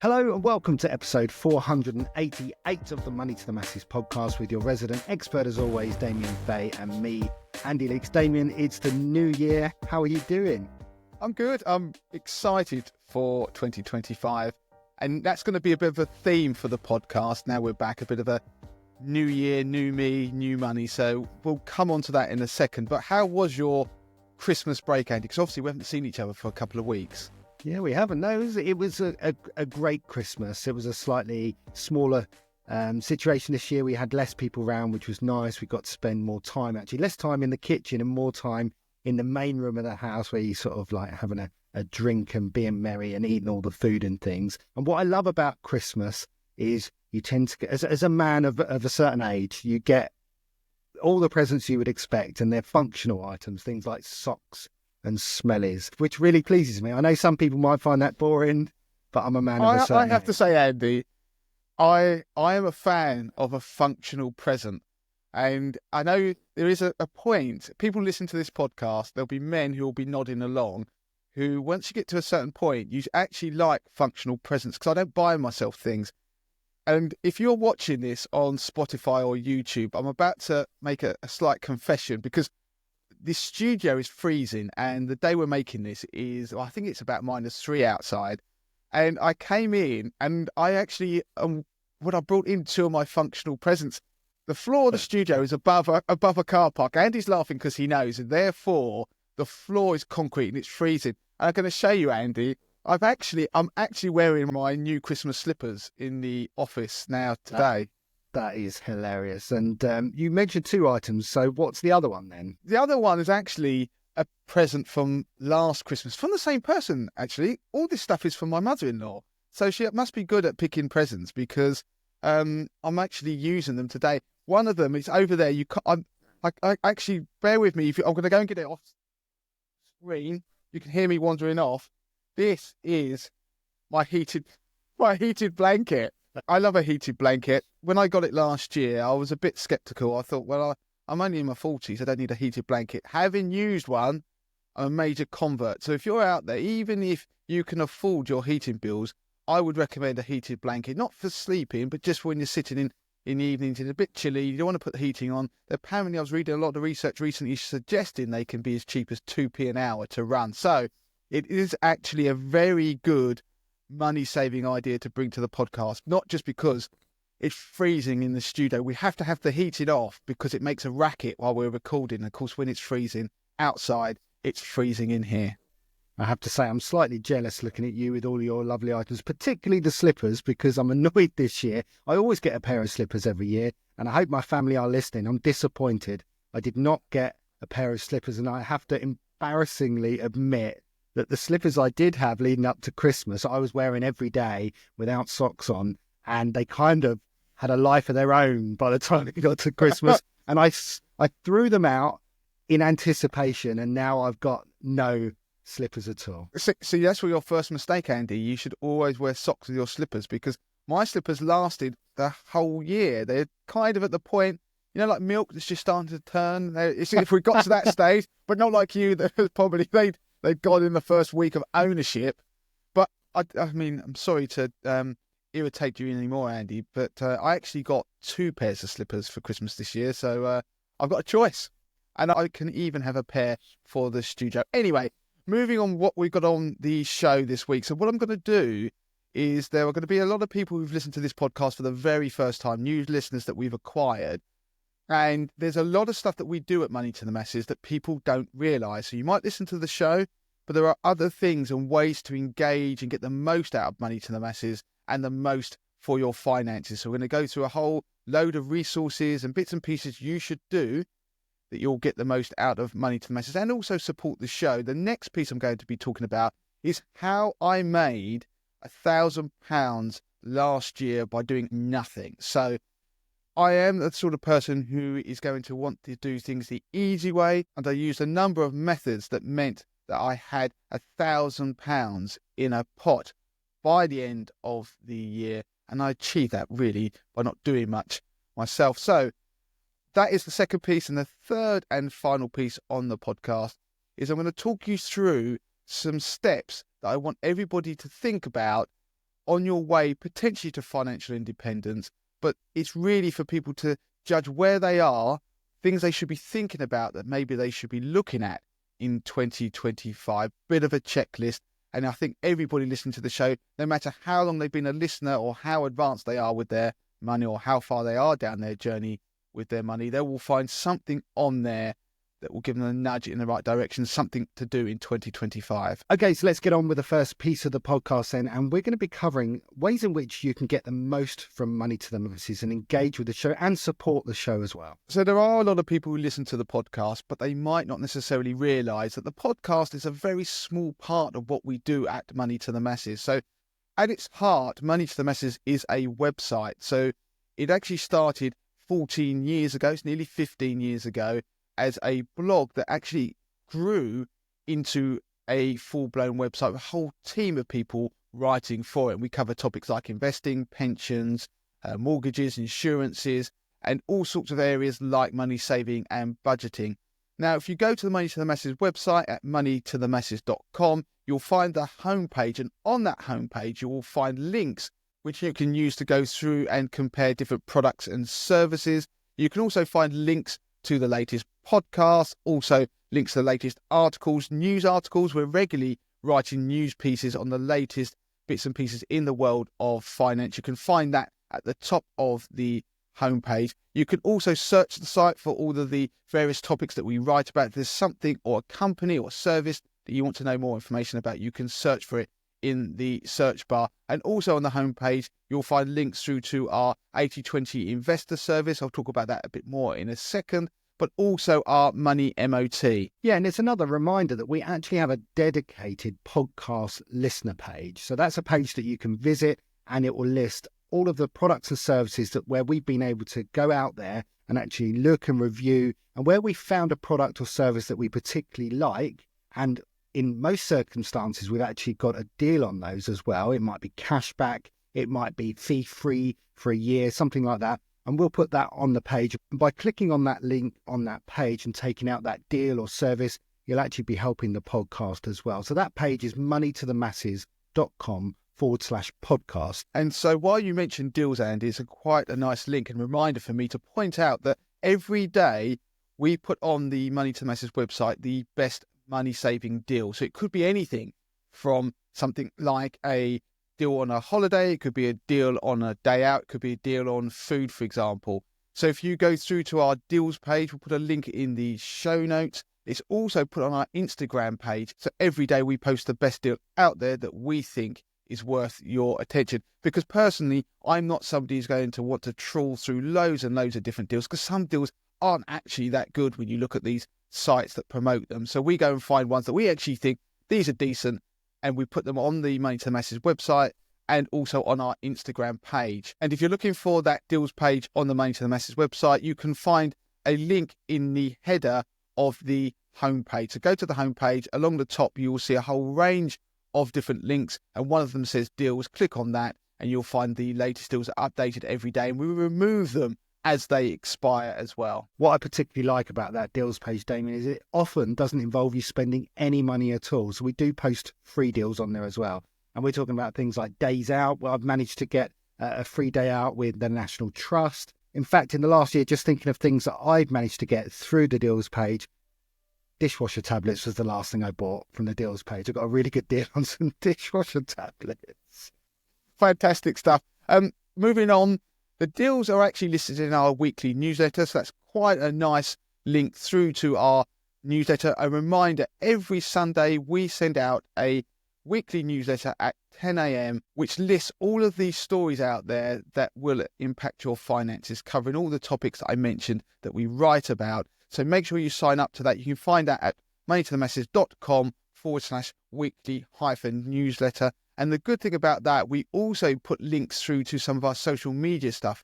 Hello and welcome to episode 488 of the Money to the Masses podcast with your resident expert as always, Damien Fay, and me, Andy Leaks. Damien, it's the new year. How are you doing? I'm good. I'm excited for 2025. And that's going to be a bit of a theme for the podcast. Now we're back, a bit of a new year, new me, new money. So we'll come on to that in a second. But how was your Christmas break, Andy? Because obviously we haven't seen each other for a couple of weeks. Yeah, we haven't. No, it was a great Christmas. It was a slightly smaller situation this year. We had less people around, which was nice. We got to spend more time, actually. Less time in the kitchen and more time in the main room of the house where you sort of like having a drink and being merry and eating all the food and things. And what I love about Christmas is you tend to get, as a man of a certain age, you get all the presents you would expect, and they're functional items, things like socks and smellies, which really pleases me. I know some people might find that boring, but I'm a man of a certain age. I have to say, Andy, I am a fan of a functional present. And I know there is a point, people listen to this podcast, there'll be men who will be nodding along, who once you get to a certain point, you actually like functional presents, because I don't buy myself things. And if you're watching this on Spotify or YouTube, I'm about to make a slight confession, because this studio is freezing, and the day we're making this is, I think it's about -3 outside. And I came in and I actually, when I brought in two of my functional presents, the floor of the studio is above a car park. Andy's laughing because he knows, and therefore the floor is concrete and it's freezing. And I'm going to show you, Andy, I'm actually wearing my new Christmas slippers in the office now today. That is hilarious. And you mentioned two items, so what's the other one then? The other one is actually a present from last Christmas, from the same person, actually. All this stuff is from my mother-in-law. So she must be good at picking presents, because I'm actually using them today. One of them is over there. I actually, bear with me. I'm going to go and get it off screen. You can hear me wandering off. This is my heated blanket. I love a heated blanket. When I got it last year, I was a bit sceptical. I thought, well, I'm only in my 40s. I don't need a heated blanket. Having used one, I'm a major convert. So if you're out there, even if you can afford your heating bills, I would recommend a heated blanket, not for sleeping, but just when you're sitting in the evenings, it's a bit chilly, you don't want to put the heating on. Apparently, I was reading a lot of research recently suggesting they can be as cheap as 2p an hour to run. So it is actually a very good money-saving idea to bring to the podcast, not just because it's freezing in the studio. We have to have the heated off because it makes a racket while we're recording. Of course, when it's freezing outside, it's freezing in here. I have to say I'm slightly jealous looking at you with all your lovely items, particularly the slippers, because I'm annoyed this year. I always get a pair of slippers every year, and I hope my family are listening. I'm disappointed. I did not get a pair of slippers, and I have to embarrassingly admit that the slippers I did have leading up to Christmas, I was wearing every day without socks on, and they kind of had a life of their own by the time it got to Christmas. And I threw them out in anticipation, and now I've got no slippers at all. See, that's your first mistake, Andy. You should always wear socks with your slippers, because my slippers lasted the whole year. They're kind of at the point, like milk that's just starting to turn. If we got to that stage, but not like you, that probably they'd gone in the first week of ownership. But I mean, I'm sorry to irritate you anymore, Andy, but I actually got 2 pairs of slippers for Christmas this year, so I've got a choice, and I can even have a pair for the studio. Anyway, moving on, what we've got on the show this week. So what I'm going to do is, there are going to be a lot of people who've listened to this podcast for the very first time, new listeners that we've acquired. And there's a lot of stuff that we do at Money to the Masses that people don't realise. So you might listen to the show, but there are other things and ways to engage and get the most out of Money to the Masses and the most for your finances. So we're going to go through a whole load of resources and bits and pieces you should do that you'll get the most out of Money to the Masses, and also support the show. The next piece I'm going to be talking about is how I made £1,000 last year by doing nothing. So I am the sort of person who is going to want to do things the easy way, and I used a number of methods that meant that I had £1,000 in a pot by the end of the year, and I achieved that really by not doing much myself. So that is the second piece. And the third and final piece on the podcast is I'm going to talk you through some steps that I want everybody to think about on your way potentially to financial independence, but it's really for people to judge where they are, things they should be thinking about that maybe they should be looking at in 2025, bit of a checklist. And I think everybody listening to the show, no matter how long they've been a listener or how advanced they are with their money or how far they are down their journey with their money, they will find something on there that will give them a nudge in the right direction, something to do in 2025. Okay, so let's get on with the first piece of the podcast then. And we're going to be covering ways in which you can get the most from Money to the Masses and engage with the show and support the show as well. So there are a lot of people who listen to the podcast, but they might not necessarily realise that the podcast is a very small part of what we do at Money to the Masses. So at its heart, Money to the Masses is a website. So it actually started 14 years ago, it's nearly 15 years ago, as a blog that actually grew into a full-blown website with a whole team of people writing for it. And we cover topics like investing, pensions, mortgages, insurances, and all sorts of areas like money saving and budgeting. Now, if you go to the Money to the Masses website at moneytothemasses.com, you'll find the homepage, and on that homepage you will find links which you can use to go through and compare different products and services. You can also find links to the latest podcasts, also links to the latest articles, news articles. We're regularly writing news pieces on the latest bits and pieces in the world of finance. You can find that at the top of the homepage. You can also search the site for all of the various topics that we write about. If there's something or a company or service that you want to know more information about, you can search for it in the search bar. And also on the homepage, you'll find links through to our 80/20 investor service. I'll talk about that a bit more in a second, but also our Money MOT. Yeah, and it's another reminder that we actually have a dedicated podcast listener page. So that's a page that you can visit, and it will list all of the products and services that where we've been able to go out there and actually look and review, and where we found a product or service that we particularly like. And in most circumstances, we've actually got a deal on those as well. It might be cash back, it might be fee-free for a year, something like that. And we'll put that on the page. And by clicking on that link on that page and taking out that deal or service, you'll actually be helping the podcast as well. So that page is moneytothemasses.com/podcast. And so while you mentioned deals, Andy, it's quite a nice link and reminder for me to point out that every day we put on the Money to the Masses website the best money-saving deal. So it could be anything from something like a deal on a holiday, it could be a deal on a day out, it could be a deal on food, for example. So if you go through to our deals page, we'll put a link in the show notes. It's also put on our Instagram page. So every day we post the best deal out there that we think is worth your attention. Because personally, I'm not somebody who's going to want to trawl through loads and loads of different deals, because some deals aren't actually that good when you look at these sites that promote them. So we go and find ones that we actually think these are decent, and we put them on the Money to the Masses website and also on our Instagram page. And if you're looking for that deals page on the Money to the Masses website, you can find a link in the header of the homepage. So go to the homepage. Along the top, you will see a whole range of different links, and one of them says deals. Click on that and you'll find the latest deals are updated every day, and we remove them as they expire as well. What I particularly like about that deals page, Damien, is it often doesn't involve you spending any money at all. So we do post free deals on there as well. And we're talking about things like days out. Well, I've managed to get a free day out with the National Trust. In fact, in the last year, just thinking of things that I've managed to get through the deals page, dishwasher tablets was the last thing I bought from the deals page. I got a really good deal on some dishwasher tablets. Fantastic stuff. Moving on, the deals are actually listed in our weekly newsletter, so that's quite a nice link through to our newsletter. A reminder, every Sunday we send out a weekly newsletter at 10 a.m, which lists all of these stories out there that will impact your finances, covering all the topics that I mentioned that we write about. So make sure you sign up to that. You can find that at moneytothemasses.com/weekly-newsletter. And the good thing about that, we also put links through to some of our social media stuff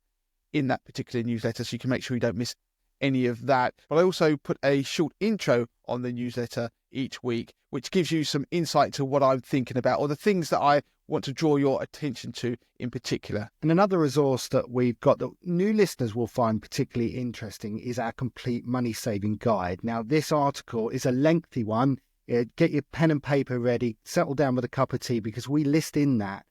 in that particular newsletter, so you can make sure you don't miss any of that. But I also put a short intro on the newsletter each week, which gives you some insight to what I'm thinking about, or the things that I want to draw your attention to in particular. And another resource that we've got that new listeners will find particularly interesting is our complete money saving guide. Now, this article is a lengthy one. Get your pen and paper ready, settle down with a cup of tea, because we list in that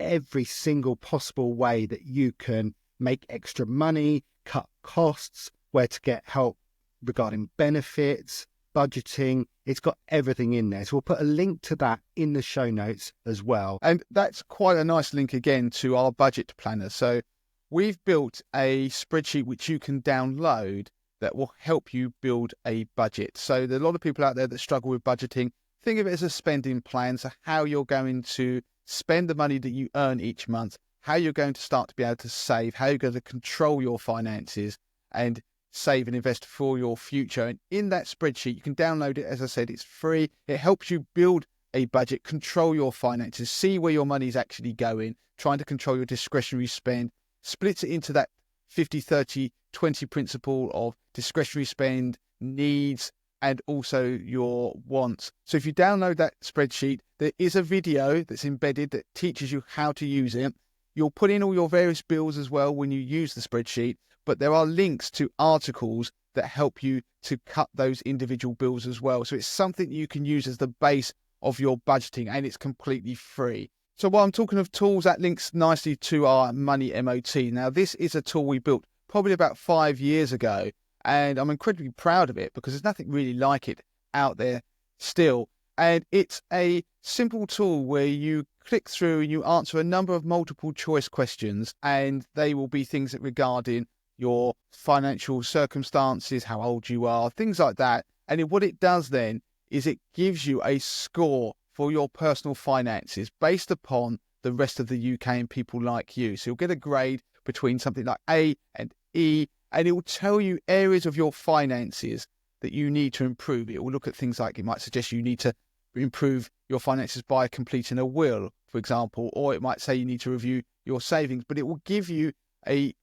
every single possible way that you can make extra money, cut costs, where to get help regarding benefits, budgeting. It's got everything in there. So we'll put a link to that in the show notes as well. And that's quite a nice link again to our budget planner. So we've built a spreadsheet which you can download that will help you build a budget. So there are a lot of people out there that struggle with budgeting. Think of it as a spending plan. So how you're going to spend the money that you earn each month, how you're going to start to be able to save, how you're going to control your finances and save and invest for your future. And in that spreadsheet, you can download it. As I said, it's free. It helps you build a budget, control your finances, see where your money is actually going, trying to control your discretionary spend, splits it into that 50-30-20 principle of discretionary spend, needs, and also your wants. So if you download that spreadsheet, there is a video that's embedded that teaches you how to use it. You'll put in all your various bills as well when you use the spreadsheet, but there are links to articles that help you to cut those individual bills as well. So it's something you can use as the base of your budgeting, and it's completely free. So while I'm talking of tools, that links nicely to our Money MOT. Now, this is a tool we built probably about 5 years ago, and I'm incredibly proud of it because there's nothing really like it out there still. And it's a simple tool where you click through and you answer a number of multiple choice questions, and they will be things that regarding your financial circumstances, how old you are, things like that. And what it does then is it gives you a score for your personal finances based upon the rest of the UK and people like you. So you'll get a grade between something like A and E, and it will tell you areas of your finances that you need to improve. It will look at things like, it might suggest you need to improve your finances by completing a will, for example, or it might say you need to review your savings, but it will give you a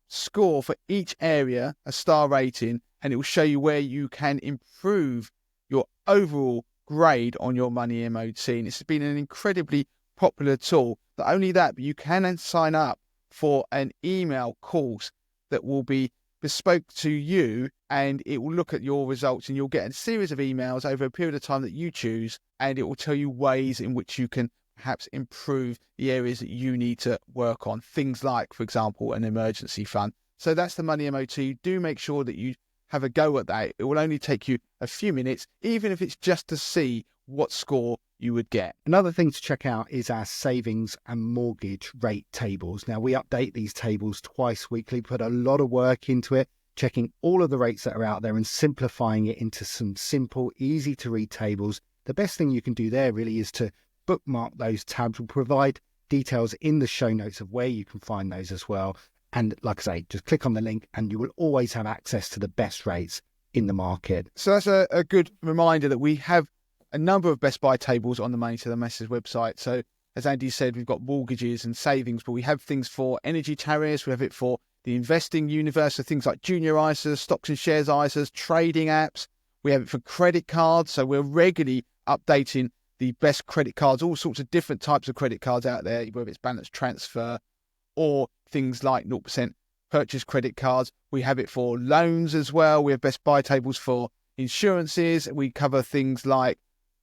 score for each area, a star rating, and it will show you where you can improve your overall grade on your Money MOT. And it's been an incredibly popular tool. Not only that, but you can then sign up for an email course that will be bespoke to you, and it will look at your results, and you'll get a series of emails over a period of time that you choose, and it will tell you ways in which you can perhaps improve the areas that you need to work on. Things like, for example, an emergency fund. So that's the Money MOT. Do make sure that you have a go at that. It will only take you a few minutes, even if it's just to see what score you would get. Another thing to check out is our savings and mortgage rate tables. Now, we update these tables twice weekly, put a lot of work into it, checking all of the rates that are out there and simplifying it into some simple, easy to read tables. The best thing you can do there really is to bookmark those tabs. We'll provide details in the show notes of where you can find those as well. And like I say, just click on the link and you will always have access to the best rates in the market. So that's a good reminder that we have a number of best buy tables on the Money to the Masses website. So as Andy said, we've got mortgages and savings, but we have things for energy tariffs. We have it for the investing universe, so things like junior ISAs, stocks and shares ISAs, trading apps. We have it for credit cards. So we're regularly updating the best credit cards, all sorts of different types of credit cards out there, whether it's balance transfer or things like 0% purchase credit cards. We have it for loans as well. We have best buy tables for insurances. We cover things like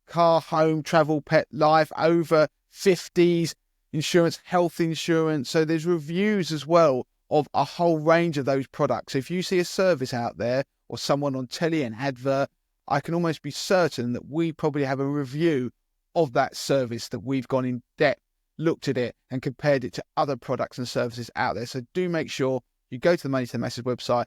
car, home, travel, pet, life, over 50s, insurance, health insurance. So there's reviews as well of a whole range of those products. So if you see a service out there or someone on telly, an advert, I can almost be certain that we probably have a review of that service, that we've gone in depth, looked at it and compared it to other products and services out there. So do make sure you go to the Money to the Masses website,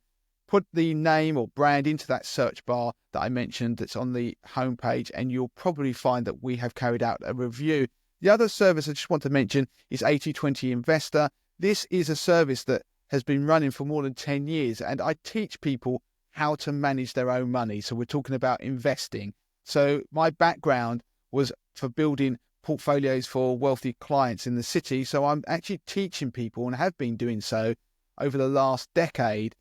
put the name or brand into that search bar that I mentioned that's on the homepage, and you'll probably find that we have carried out a review. The other service I just want to mention is 80/20 Investor. This is a service that has been running for more than 10 years, and I teach people how to manage their own money. So we're talking about investing. So my background was for building portfolios for wealthy clients in the city. So I'm actually teaching people, and have been doing so over the last decade,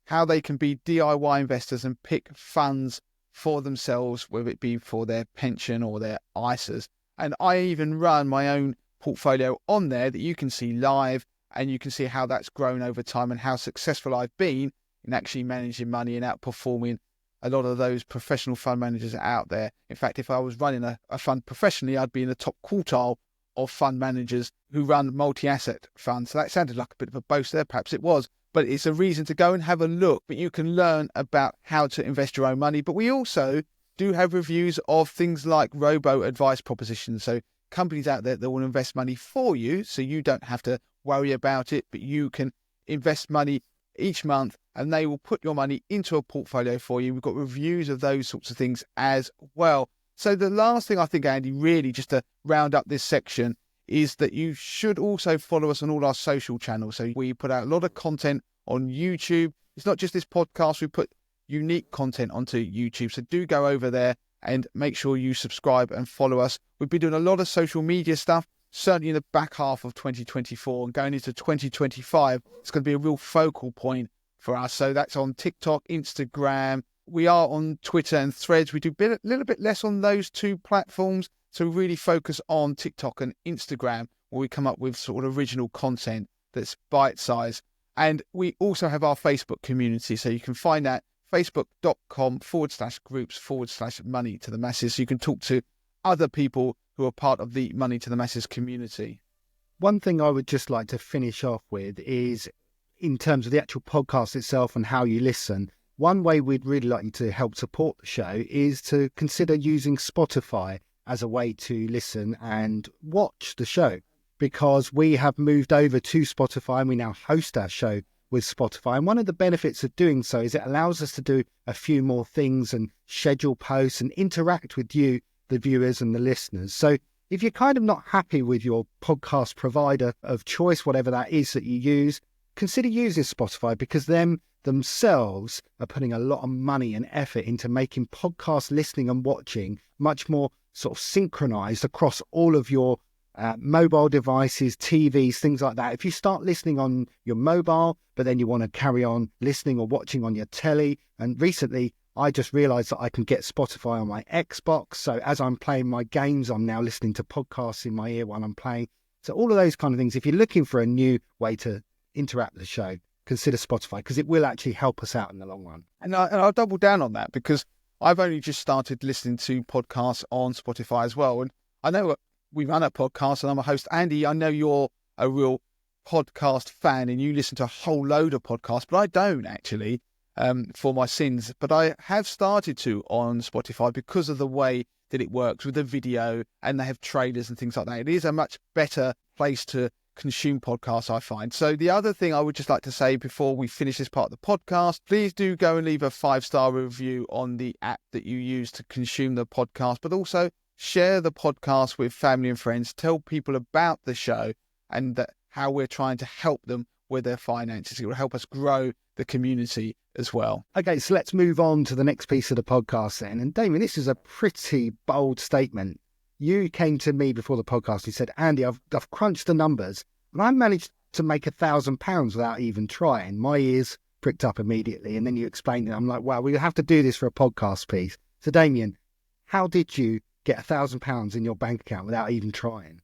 how they can be DIY investors and pick funds for themselves, whether it be for their pension or their ISAs. And I even run my own portfolio on there that you can see live, and you can see how that's grown over time and how successful I've been in actually managing money and outperforming a lot of those professional fund managers out there. In fact, if I was running a fund professionally, I'd be in the top quartile of fund managers who run multi-asset funds. So that sounded like a bit of a boast there. Perhaps it was, but it's a reason to go and have a look. But you can learn about how to invest your own money. But we also do have reviews of things like robo-advice propositions. So companies out there that will invest money for you, so you don't have to worry about it, but you can invest money each month and they will put your money into a portfolio for you. We've got reviews of those sorts of things as well. So the last thing I think, Andy, really just to round up this section is that you should also follow us on all our social channels. So we put out a lot of content on YouTube. It's not just this podcast. We put unique content onto YouTube. So do go over there and make sure you subscribe and follow us. We've been doing a lot of social media stuff, certainly in the back half of 2024 and going into 2025. It's going to be a real focal point for us. So that's on TikTok, Instagram. We are on Twitter and Threads. We do a little bit less on those two platforms. So we really focus on TikTok and Instagram, where we come up with sort of original content that's bite-sized. And we also have our Facebook community. So you can find that facebook.com/groups/money to the masses. So you can talk to other people who are part of the Money to the Masses community. One thing I would just like to finish off with is in terms of the actual podcast itself and how you listen. One way we'd really like you to help support the show is to consider using Spotify as a way to listen and watch the show, because we have moved over to Spotify and we now host our show with Spotify. And one of the benefits of doing so is it allows us to do a few more things and schedule posts and interact with you, the viewers and the listeners. So if you're kind of not happy with your podcast provider of choice, whatever that is that you use, consider using Spotify, because themselves are putting a lot of money and effort into making podcast listening and watching much more sort of synchronized across all of your mobile devices, TVs, things like that. If you start listening on your mobile, but then you want to carry on listening or watching on your telly, and recently I just realized that I can get Spotify on my Xbox. So as I'm playing my games, I'm now listening to podcasts in my ear while I'm playing. So all of those kind of things, if you're looking for a new way to interact with the show, consider Spotify, because it will actually help us out in the long run. And I'll double down on that, because I've only just started listening to podcasts on Spotify as well. And I know we run a podcast and I'm a host. Andy, I know you're a real podcast fan and you listen to a whole load of podcasts, but I don't actually, for my sins. But I have started to on Spotify because of the way that it works with the video, and they have trailers and things like that. It is a much better place to consume podcasts, I find. So the other thing I would just like to say before we finish this part of the podcast, please do go and leave a 5-star review on the app that you use to consume the podcast, but also share the podcast with family and friends. Tell people about the show and how we're trying to help them with their finances. It will help us grow the community as well. Okay, so let's move on to the next piece of the podcast then. And Damien, this is a pretty bold statement. You came to me before the podcast. You said, Andy, I've crunched the numbers and I managed to make £1,000 without even trying. My ears pricked up immediately. And then you explained it. I'm like, wow, we have to do this for a podcast piece. So Damien, how did you get £1,000 in your bank account without even trying?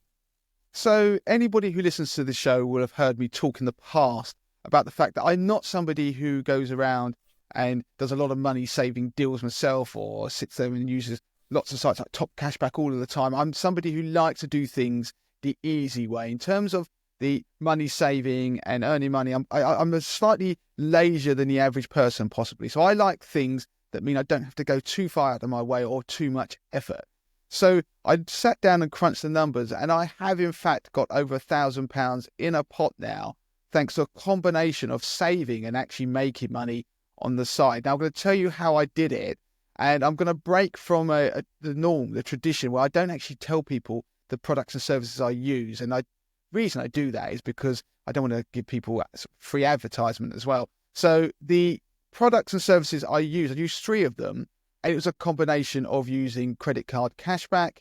So anybody who listens to the show will have heard me talk in the past about the fact that I'm not somebody who goes around and does a lot of money saving deals myself, or sits there and uses lots of sites like Top Cashback all of the time. I'm somebody who likes to do things the easy way. In terms of the money saving and earning money, I'm a slightly lazier than the average person possibly. So I like things that mean I don't have to go too far out of my way or too much effort. So I sat down and crunched the numbers, and I have in fact got over £1,000 in a pot now, thanks to a combination of saving and actually making money on the side. Now I'm going to tell you how I did it, and I'm going to break from the norm, the tradition, where I don't actually tell people the products and services I use. And the reason I do that is because I don't want to give people free advertisement as well. So the products and services I use 3 of them. And it was a combination of using credit card cashback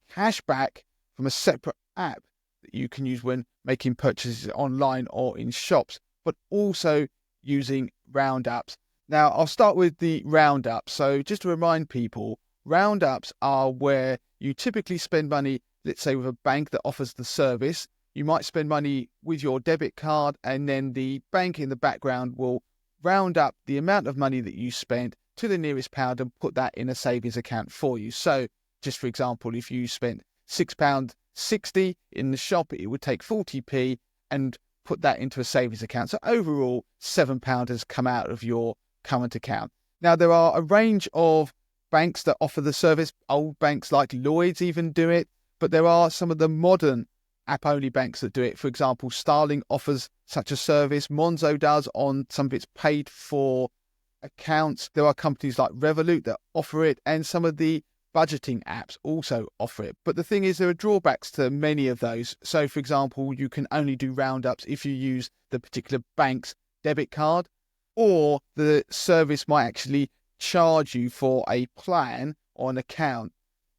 from a separate app that you can use when making purchases online or in shops, but also using roundups. Now, I'll start with the roundups. So just to remind people, roundups are where you typically spend money, let's say with a bank that offers the service. You might spend money with your debit card, and then the bank in the background will round up the amount of money that you spent to the nearest pound and put that in a savings account for you. So just for example, if you spent £6 60 in the shop, it would take 40p and put that into a savings account. So overall, £7 has come out of your current account. Now, there are a range of banks that offer the service. Old banks like Lloyds even do it, but there are some of the modern app-only banks that do it. For example, Starling offers such a service. Monzo does on some of its paid-for accounts. There are companies like Revolut that offer it, and some of the budgeting apps also offer it. But the thing is, there are drawbacks to many of those. So, for example, you can only do roundups if you use the particular bank's debit card, or the service might actually charge you for a plan or an account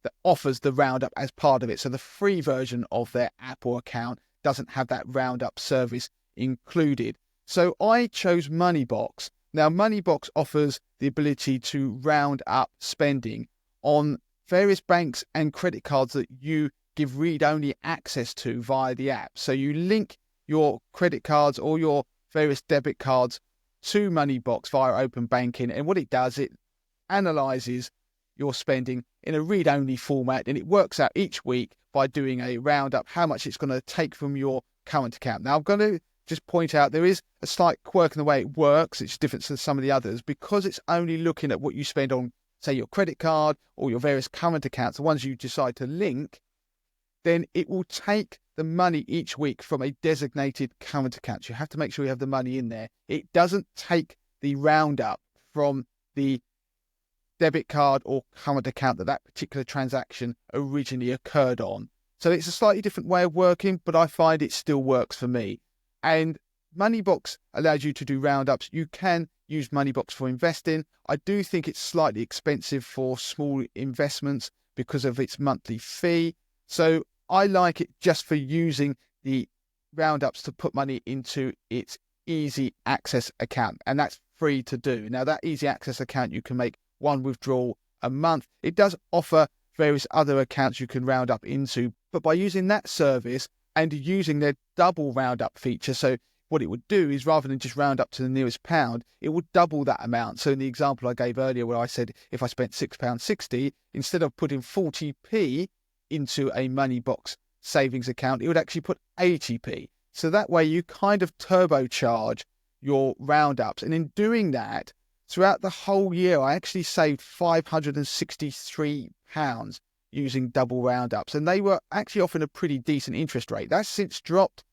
that offers the roundup as part of it. So the free version of their app or account doesn't have that roundup service included. So I chose Moneybox. Now, Moneybox offers the ability to round up spending on various banks and credit cards that you give read-only access to via the app. So you link your credit cards or your various debit cards to Moneybox via open banking, and what it does, it analyzes your spending in a read-only format, and it works out each week by doing a roundup how much it's going to take from your current account. Now, I'm going to just point out there is a slight quirk in the way it works. It's different to some of the others because it's only looking at what you spend on, say, your credit card or your various current accounts, the ones you decide to link. Then it will take the money each week from a designated current account. You have to make sure you have the money in there. It doesn't take the roundup from the debit card or current account that particular transaction originally occurred on. So it's a slightly different way of working, but I find it still works for me. And Moneybox allows you to do roundups. You can use Moneybox for investing. I do think it's slightly expensive for small investments because of its monthly fee. So I like it just for using the roundups to put money into its easy access account, and that's free to do. Now, that easy access account, you can make one withdrawal a month. It does offer various other accounts you can round up into, but by using that service and using their double roundup feature, so what it would do is rather than just round up to the nearest pound, it would double that amount. So in the example I gave earlier where I said if I spent £6.60, instead of putting 40p into a Moneybox savings account, it would actually put 80p. So that way you kind of turbocharge your roundups. And in doing that, throughout the whole year, I actually saved £563 using double roundups. And they were actually offering a pretty decent interest rate. That's since dropped.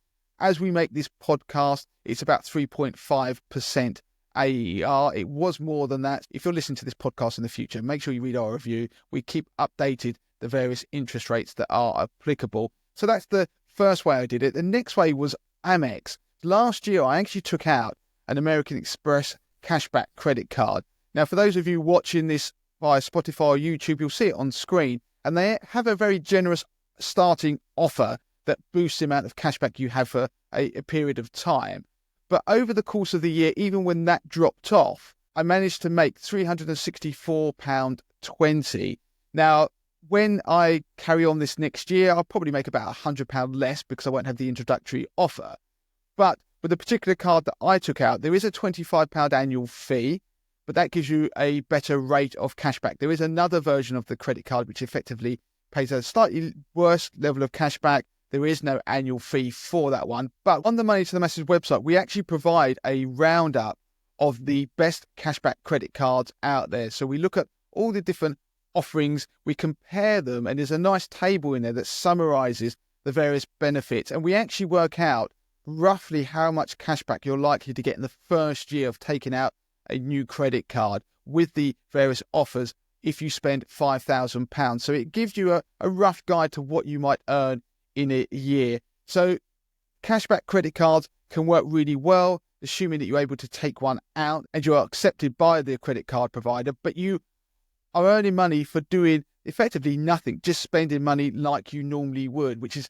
As we make this podcast, it's about 3.5% AER. It was more than that. If you're listening to this podcast in the future, make sure you read our review. We keep updated the various interest rates that are applicable. So that's the first way I did it. The next way was Amex. Last year, I actually took out an American Express cashback credit card. Now, for those of you watching this via Spotify or YouTube, you'll see it on screen. And they have a very generous starting offer that boosts the amount of cashback you have for a period of time. But over the course of the year, even when that dropped off, I managed to make £364.20. Now, when I carry on this next year, I'll probably make about £100 less because I won't have the introductory offer. But with the particular card that I took out, there is a £25 annual fee, but that gives you a better rate of cashback. There is another version of the credit card which effectively pays a slightly worse level of cashback. There is no annual fee for that one. But on the Money to the Masses website, we actually provide a roundup of the best cashback credit cards out there. So we look at all the different offerings, we compare them, and there's a nice table in there that summarizes the various benefits. And we actually work out roughly how much cashback you're likely to get in the first year of taking out a new credit card with the various offers if you spend £5,000. So it gives you a rough guide to what you might earn in a year. So cashback credit cards can work really well, assuming that you're able to take one out and you are accepted by the credit card provider, but you are earning money for doing effectively nothing, just spending money like you normally would, which is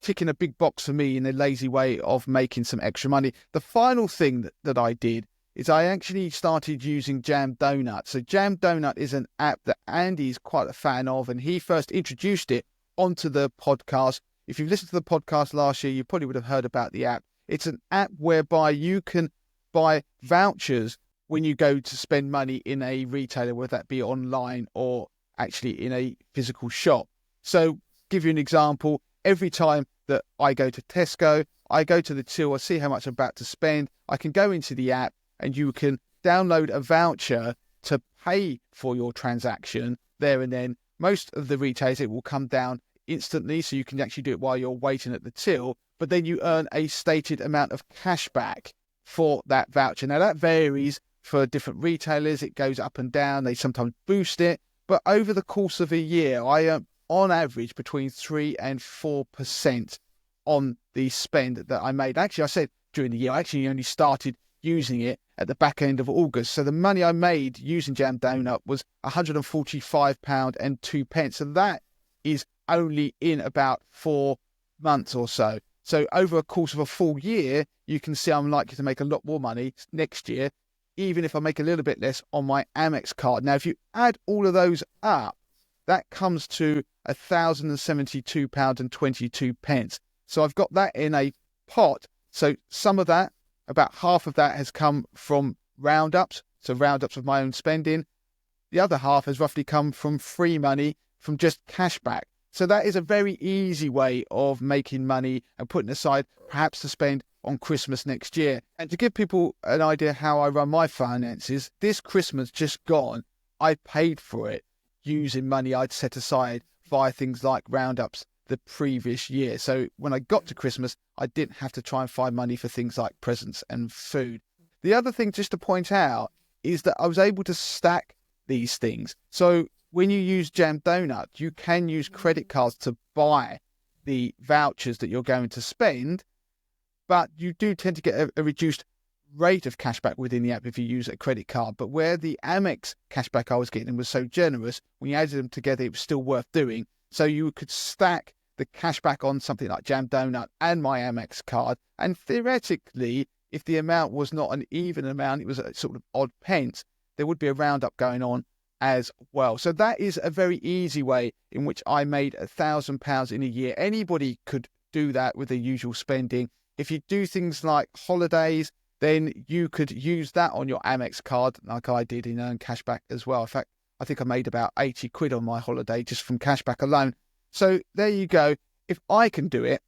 ticking a big box for me in a lazy way of making some extra money. The final thing that I did is I actually started using Jam Donut. So Jam Donut is an app that Andy is quite a fan of, and he first introduced it onto the podcast. If you've listened to the podcast last year, you probably would have heard about the app. It's an app whereby you can buy vouchers when you go to spend money in a retailer, whether that be online or actually in a physical shop. So give you an example, every time that I go to Tesco, I go to the till, I see how much I'm about to spend. I can go into the app and you can download a voucher to pay for your transaction there and then. Most of the retailers, it will come down instantly, so you can actually do it while you're waiting at the till, but then you earn a stated amount of cash back for that voucher. Now, that varies for different retailers. It goes up and down. They sometimes boost it. But over the course of a year, I earn, on average, between 3 and 4% on the spend that I made. Actually, I said during the year, I actually only started using it at the back end of August. So the money I made using Jam Donut was £145.02. So that is only in about 4 months or so. So over a course of a full year, you can see I'm likely to make a lot more money next year, even if I make a little bit less on my Amex card. Now, if you add all of those up, that comes to £1,072.22. So I've got that in a pot. So some of that, about half of that, has come from roundups, so roundups of my own spending. The other half has roughly come from free money from just cashback. So that is a very easy way of making money and putting aside perhaps to spend on Christmas next year. And to give people an idea how I run my finances, this Christmas just gone, I paid for it using money I'd set aside via things like roundups the previous year. So when I got to Christmas, I didn't have to try and find money for things like presents and food. The other thing just to point out is that I was able to stack these things. So when you use Jam Donut, you can use credit cards to buy the vouchers that you're going to spend, but you do tend to get a reduced rate of cashback within the app if you use a credit card. But where the Amex cashback I was getting was so generous, when you added them together, it was still worth doing. So you could stack the cashback on something like Jam Donut and my Amex card. And theoretically, if the amount was not an even amount, it was a sort of odd pence, there would be a roundup going on as well. So that is a very easy way in which I made £1,000 in a year. Anybody could do that with the usual spending. If you do things like holidays, then you could use that on your Amex card, like I did, and earn cashback as well. In fact, I think I made about 80 quid on my holiday just from cashback alone. So there you go. If I can do it,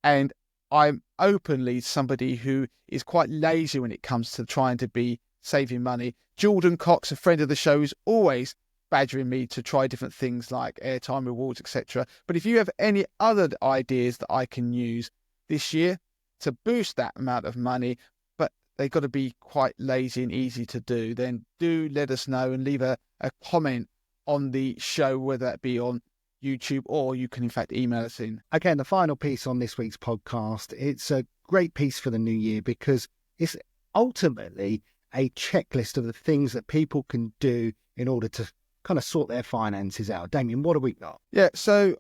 and I'm openly somebody who is quite lazy when it comes to trying to be saving money. Jordan Cox, a friend of the show, is always badgering me to try different things like airtime rewards, etc. But if you have any other ideas that I can use this year to boost that amount of money, but they've got to be quite lazy and easy to do, then do let us know and leave a comment on the show, whether that be on YouTube, or you can in fact email us in. Again, the final piece on this week's podcast, it's a great piece for the new year because it's ultimately a checklist of the things that people can do in order to kind of sort their finances out. Damien, what have we got? Yeah, so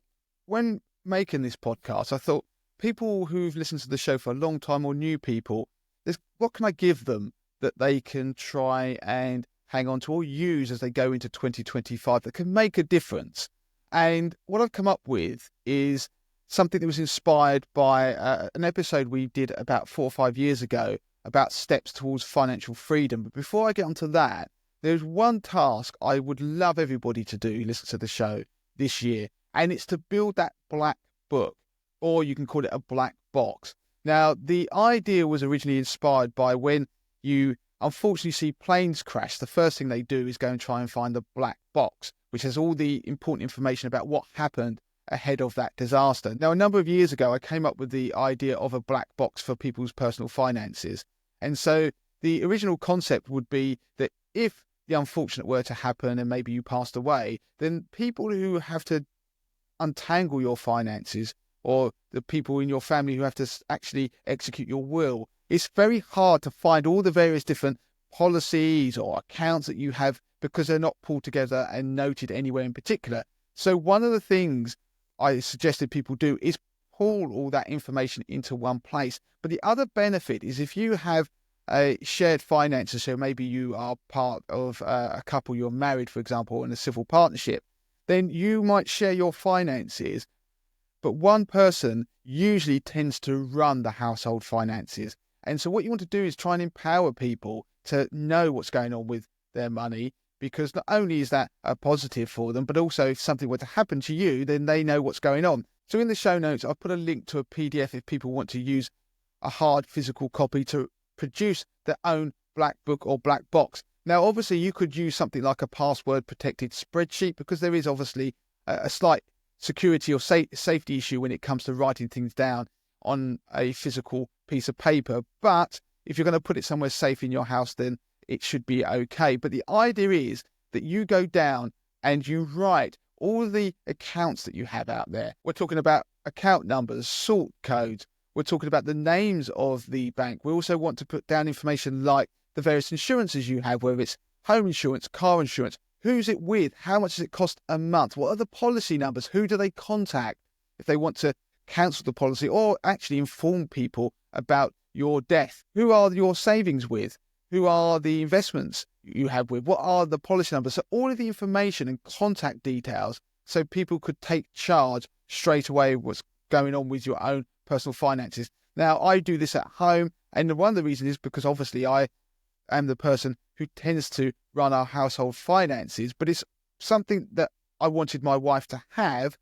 when making this podcast, I thought people who've listened to the show for a long time or new people, what can I give them that they can try and hang on to or use as they go into 2025 that can make a difference? And what I've come up with is something that was inspired by an episode we did about 4 or 5 years ago about steps towards financial freedom. But before I get onto that, there's one task I would love everybody to do who listens to the show this year, and it's to build that black book, or you can call it a black box. Now, the idea was originally inspired by when you unfortunately see planes crash, the first thing they do is go and try and find the black box, which has all the important information about what happened ahead of that disaster. Now, a number of years ago, I came up with the idea of a black box for people's personal finances. And so the original concept would be that if the unfortunate were to happen and maybe you passed away, then people who have to untangle your finances, or the people in your family who have to actually execute your will, it's very hard to find all the various different policies or accounts that you have because they're not pulled together and noted anywhere in particular. So one of the things I suggested people do is pull all that information into one place. But the other benefit is if you have a shared finances, so maybe you are part of a couple, you're married, for example, in a civil partnership, then you might share your finances, but one person usually tends to run the household finances. And so what you want to do is try and empower people to know what's going on with their money, because not only is that a positive for them, but also if something were to happen to you, then they know what's going on. So in the show notes, I'll put a link to a PDF if people want to use a hard physical copy to produce their own black book or black box. Now, obviously, you could use something like a password protected spreadsheet, because there is obviously a slight security or safety issue when it comes to writing things down on a physical piece of paper. But if you're going to put it somewhere safe in your house, then it should be okay. But the idea is that you go down and you write all the accounts that you have out there. We're talking about account numbers, sort codes. We're talking about the names of the bank. We also want to put down information like the various insurances you have, whether it's home insurance, car insurance, who's it with, how much does it cost a month, what are the policy numbers, who do they contact if they want to cancel the policy or actually inform people about your death, who are your savings with, who are the investments you have with, what are the policy numbers. So all of the information and contact details, so people could take charge straight away of what's going on with your own personal finances. Now, I do this at home, and one of the reasons is because obviously I am the person who tends to run our household finances, but it's something that I wanted my wife to have.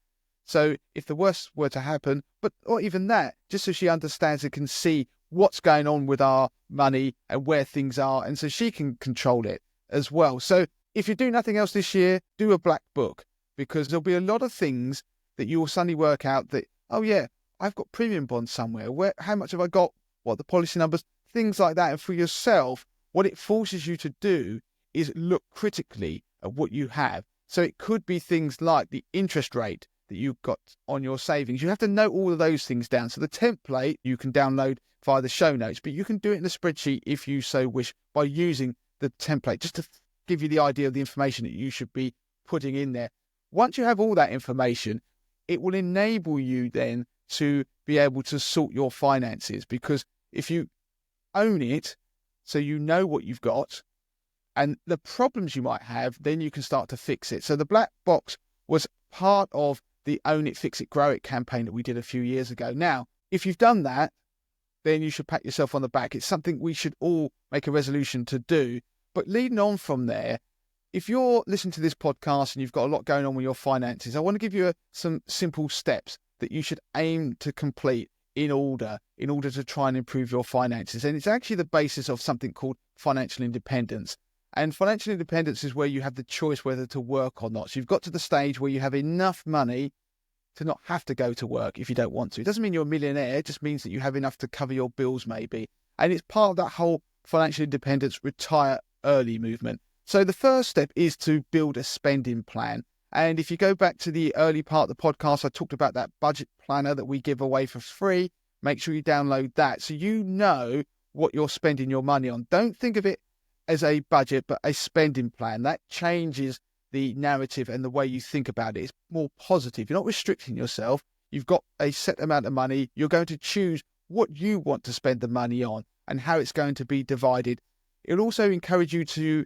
So if the worst were to happen, or even that, just so she understands and can see what's going on with our money and where things are, and so she can control it as well. So if you do nothing else this year, do a black book, because there'll be a lot of things that you will suddenly work out that, oh yeah, I've got premium bonds somewhere. How much have I got? What are the policy numbers? Things like that. And for yourself, what it forces you to do is look critically at what you have. So it could be things like the interest rate that you've got on your savings. You have to note all of those things down. So the template you can download via the show notes, but you can do it in a spreadsheet if you so wish by using the template, just to give you the idea of the information that you should be putting in there. Once you have all that information, it will enable you then to be able to sort your finances, because if you own it, so you know what you've got and the problems you might have, then you can start to fix it. So the black box was part of the Own It, Fix It, Grow It campaign that we did a few years ago. Now, if you've done that, then you should pat yourself on the back. It's something we should all make a resolution to do. But leading on from there, if you're listening to this podcast and you've got a lot going on with your finances, I want to give you some simple steps that you should aim to complete in order to try and improve your finances. And it's actually the basis of something called financial independence. And financial independence is where you have the choice whether to work or not. So you've got to the stage where you have enough money to not have to go to work if you don't want to. It doesn't mean you're a millionaire. It just means that you have enough to cover your bills maybe. And it's part of that whole financial independence, retire early movement. So the first step is to build a spending plan. And if you go back to the early part of the podcast, I talked about that budget planner that we give away for free. Make sure you download that so you know what you're spending your money on. Don't think of it as a budget, but a spending plan. That changes the narrative and the way you think about it. It's more positive. You're not restricting yourself. You've got a set amount of money. You're going to choose what you want to spend the money on and how it's going to be divided. It'll also encourage you to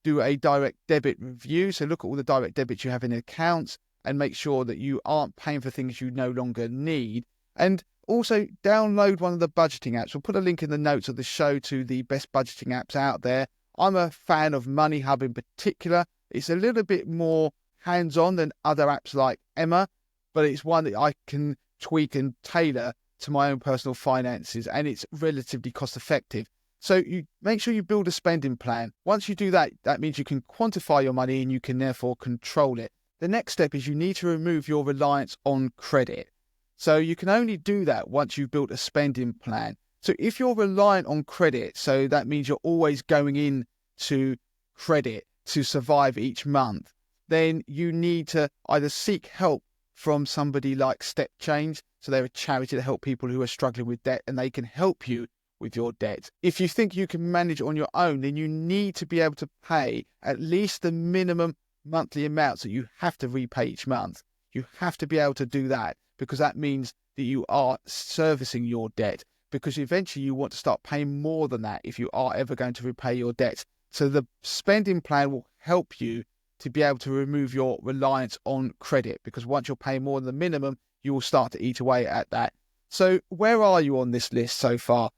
do a direct debit review. So look at all the direct debits you have in accounts and make sure that you aren't paying for things you no longer need. And also download one of the budgeting apps. We'll put a link in the notes of the show to the best budgeting apps out there. I'm a fan of Money Hub in particular. It's a little bit more hands-on than other apps like Emma, but it's one that I can tweak and tailor to my own personal finances, and it's relatively cost-effective. So you make sure you build a spending plan. Once you do that, that means you can quantify your money and you can therefore control it. The next step is you need to remove your reliance on credit. So you can only do that once you've built a spending plan. So if you're reliant on credit, so that means you're always going in to credit to survive each month, then you need to either seek help from somebody like Step Change. So they're a charity to help people who are struggling with debt, and they can help you with your debt. If you think you can manage on your own, then you need to be able to pay at least the minimum monthly amounts that you have to repay each month. You have to be able to do that, because that means that you are servicing your debt, because eventually you want to start paying more than that if you are ever going to repay your debt. So the spending plan will help you to be able to remove your reliance on credit, because once you're paying more than the minimum, you will start to eat away at that. So where are you on this list so far?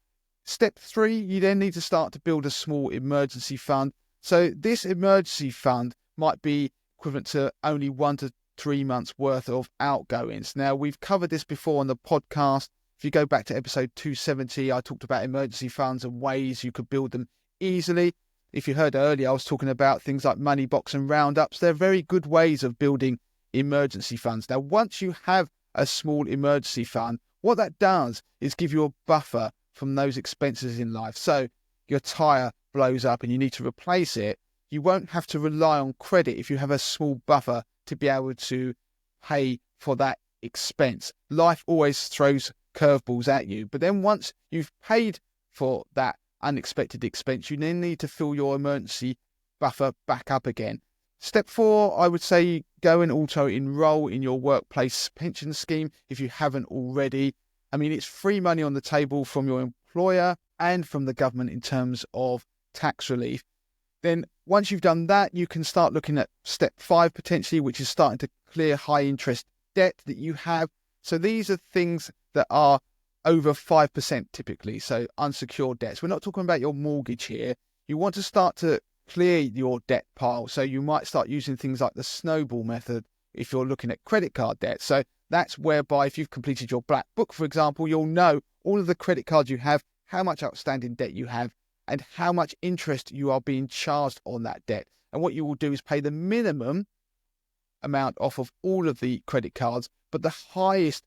Step 3, you then need to start to build a small emergency fund. So this emergency fund might be equivalent to only 1 to 3 months worth of outgoings. Now, we've covered this before on the podcast. If you go back to episode 270, I talked about emergency funds and ways you could build them easily. If you heard earlier, I was talking about things like money box and roundups. They're very good ways of building emergency funds. Now, once you have a small emergency fund, what that does is give you a buffer from those expenses in life. So your tyre blows up and you need to replace it, you won't have to rely on credit if you have a small buffer to be able to pay for that expense. Life always throws curveballs at you, but then once you've paid for that unexpected expense, you then need to fill your emergency buffer back up again. Step 4, I would say go and auto enroll in your workplace pension scheme if you haven't already. I mean, it's free money on the table from your employer and from the government in terms of tax relief. Then once you've done that, you can start looking at step 5 potentially, which is starting to clear high interest debt that you have. So these are things that are over 5% typically, so unsecured debts. We're not talking about your mortgage here. You want to start to clear your debt pile. So you might start using things like the snowball method if you're looking at credit card debt. So that's whereby if you've completed your black book, for example, you'll know all of the credit cards you have, how much outstanding debt you have, and how much interest you are being charged on that debt. And what you will do is pay the minimum amount off of all of the credit cards, but the highest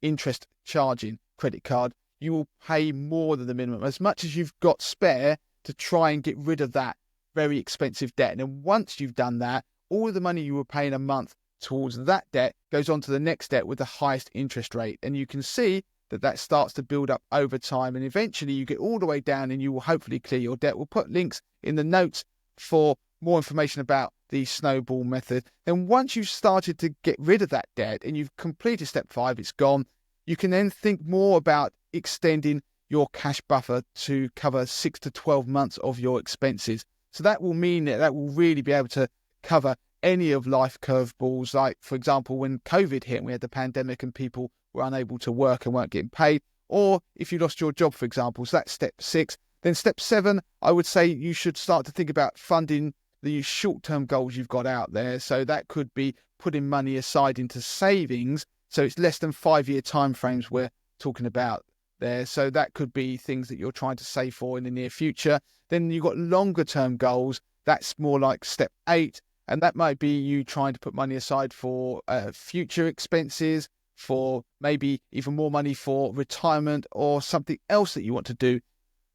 interest charging credit card, you will pay more than the minimum, as much as you've got spare to try and get rid of that very expensive debt. And then once you've done that, all of the money you were paying a month towards that debt goes on to the next debt with the highest interest rate. And you can see that that starts to build up over time. And eventually you get all the way down and you will hopefully clear your debt. We'll put links in the notes for more information about the snowball method. Then once you've started to get rid of that debt and you've completed step 5, it's gone, you can then think more about extending your cash buffer to cover 6 to 12 months of your expenses. So that will mean that will really be able to cover any of life curveballs. Like, for example, when COVID hit and we had the pandemic and people were unable to work and weren't getting paid, or if you lost your job, for example. So that's step 6. Then step 7, I would say you should start to think about funding the short-term goals you've got out there. So that could be putting money aside into savings. So it's less than 5-year timeframes we're talking about there. So that could be things that you're trying to save for in the near future. Then you've got longer term goals. That's more like step 8. And that might be you trying to put money aside for future expenses, for maybe even more money for retirement or something else that you want to do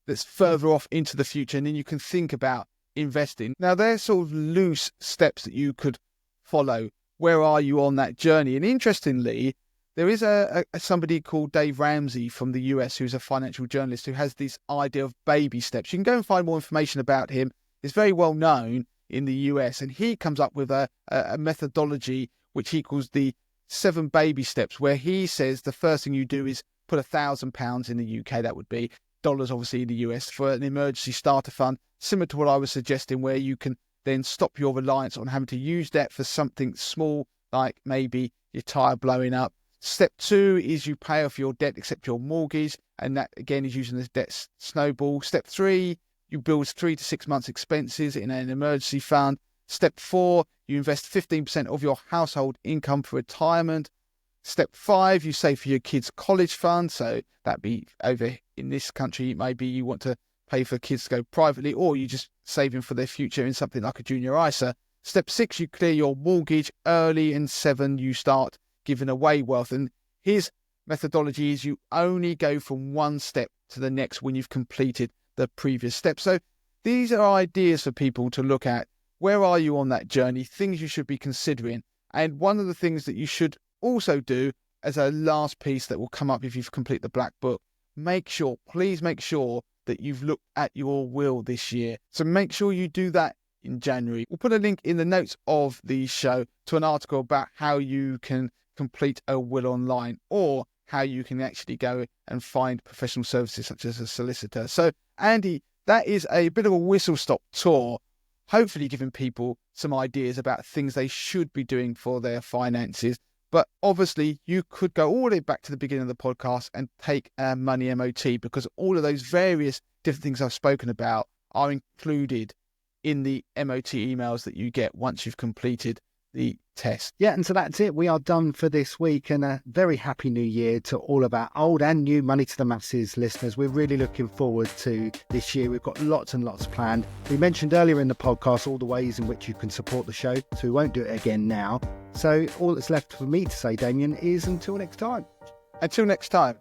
that's further off into the future. And then you can think about investing. Now, they're sort of loose steps that you could follow. Where are you on that journey? And interestingly, there is somebody called Dave Ramsey from the US who's a financial journalist who has this idea of baby steps. You can go and find more information about him. He's very well known in the US, and he comes up with a methodology which he calls the 7 baby steps, where he says the first thing you do is put £1,000 in the UK, that would be dollars obviously in the US, for an emergency starter fund, similar to what I was suggesting, where you can then stop your reliance on having to use debt for something small, like maybe your tyre blowing up. Step 2 is you pay off your debt except your mortgage, and that again is using the debt snowball. Step 3, you build 3 to 6 months expenses in an emergency fund. Step 4, you invest 15% of your household income for retirement. Step 5, you save for your kids' college fund. So that'd be over in this country, maybe you want to pay for kids to go privately, or you just saving for their future in something like a junior ISA. Step 6, you clear your mortgage early, and 7, you start giving away wealth. And his methodology is you only go from one step to the next when you've completed the previous step. So these are ideas for people to look at. Where are you on that journey? Things you should be considering. And one of the things that you should also do as a last piece that will come up if you've completed the black book, please make sure that you've looked at your will this year. So make sure you do that in January. We'll put a link in the notes of the show to an article about how you can complete a will online, or how you can actually go and find professional services such as a solicitor. So Andy, that is a bit of a whistle-stop tour, hopefully giving people some ideas about things they should be doing for their finances. But obviously you could go all the way back to the beginning of the podcast and take a money MOT, because all of those various different things I've spoken about are included in the MOT emails that you get once you've completed the test. Yeah, and so that's it. We are done for this week, and a very happy new year to all of our old and new Money to the Masses listeners. We're really looking forward to this year. We've got lots and lots planned. We mentioned earlier in the podcast all the ways in which you can support the show, so we won't do it again now. So all that's left for me to say, Damien, is until next time. Until next time.